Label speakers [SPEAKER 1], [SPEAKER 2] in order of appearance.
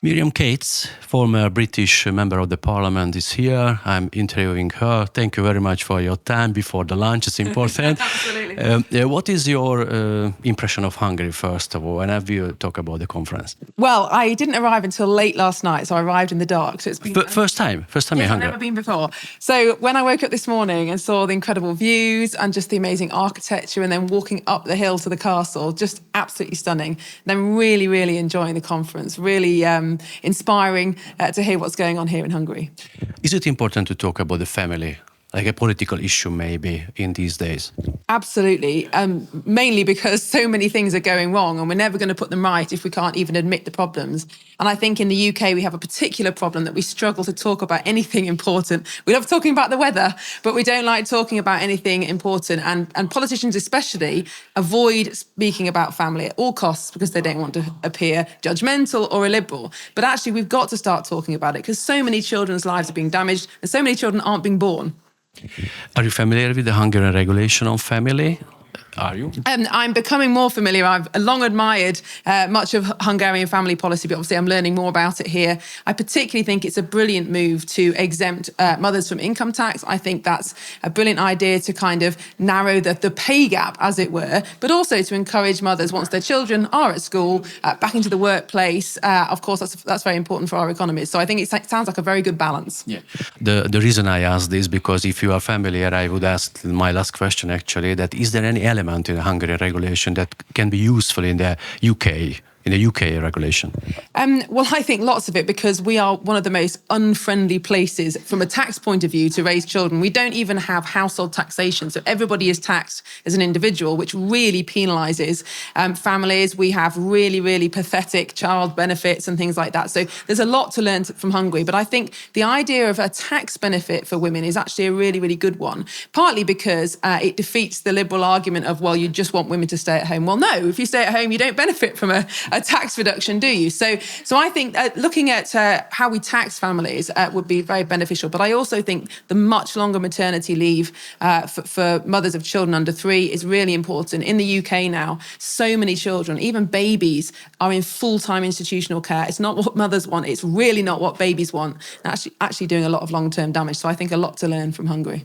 [SPEAKER 1] Miriam Cates, former British member of the parliament, is here. I'm interviewing her. Thank you very much for your time before the lunch. It's important.
[SPEAKER 2] Absolutely.
[SPEAKER 1] What is your impression of Hungary, first of all, and have you talk about the conference?
[SPEAKER 2] Well, I didn't arrive until late last night, so I arrived in the dark. So it's been
[SPEAKER 1] First time in
[SPEAKER 2] I've
[SPEAKER 1] Hungary.
[SPEAKER 2] never been before. So when I woke up this morning and saw the incredible views and just the amazing architecture, and then walking up the hill to the castle, just absolutely stunning. And I'm really, really enjoying the conference. Really inspiring to hear what's going on here in Hungary.
[SPEAKER 1] Is it important to talk about the family, like a political issue maybe in these days?
[SPEAKER 2] Absolutely. Mainly because so many things are going wrong and we're never going to put them right if we can't even admit the problems. And I think in the UK, we have a particular problem that we struggle to talk about anything important. We love talking about the weather, but we don't like talking about anything important. And politicians especially avoid speaking about family at all costs because they don't want to appear judgmental or illiberal. But actually, we've got to start talking about it because so many children's lives are being damaged and so many children aren't being born.
[SPEAKER 1] Are you familiar with the Hungarian regulation on family? Are you?
[SPEAKER 2] I'm becoming more familiar. I've long admired much of Hungarian family policy, but obviously I'm learning more about it here. I particularly think it's a brilliant move to exempt mothers from income tax. I think that's a brilliant idea to kind of narrow the pay gap, as it were, but also to encourage mothers, once their children are at school, back into the workplace. Of course, that's very important for our economies. So I think it sounds like a very good balance.
[SPEAKER 1] Yeah. The reason I ask this, because if you are familiar, I would ask my last question actually, that is there any element in the Hungarian regulation that can be useful in the UK regulation?
[SPEAKER 2] Well, I think lots of it, because we are one of the most unfriendly places from a tax point of view to raise children. We don't even have household taxation. So everybody is taxed as an individual, which really penalises families. We have really, really pathetic child benefits and things like that. So there's a lot to learn from Hungary. But I think the idea of a tax benefit for women is actually a really, really good one, partly because it defeats the liberal argument of, well, you just want women to stay at home. Well, no, if you stay at home, you don't benefit from a tax reduction, do you? So I think looking at how we tax families would be very beneficial. But I also think the much longer maternity leave for mothers of children under 3 is really important. In the UK now, so many children, even babies, are in full-time institutional care. It's not what mothers want. It's really not what babies want. And actually doing a lot of long-term damage. So I think a lot to learn from Hungary.